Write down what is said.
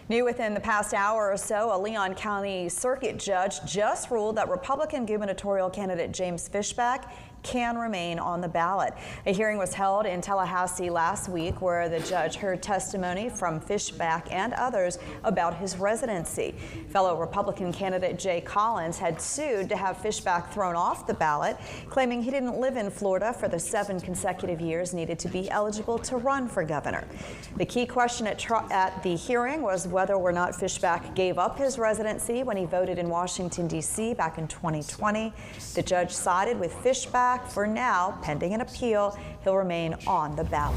New within the past hour or so, a Leon County Circuit judge just ruled that Republican gubernatorial candidate James Fishback can remain on the ballot. A hearing was held in Tallahassee last week where the judge heard testimony from Fishback and others about his residency. Fellow Republican candidate Jay Collins had sued to have Fishback thrown off the ballot, claiming he didn't live in Florida for the 7 consecutive years needed to be eligible to run for governor. The key question at the hearing was whether or not Fishback gave up his residency when he voted in Washington, D.C. back in 2020. The judge sided with Fishback. For now, pending an appeal, he'll remain on the ballot.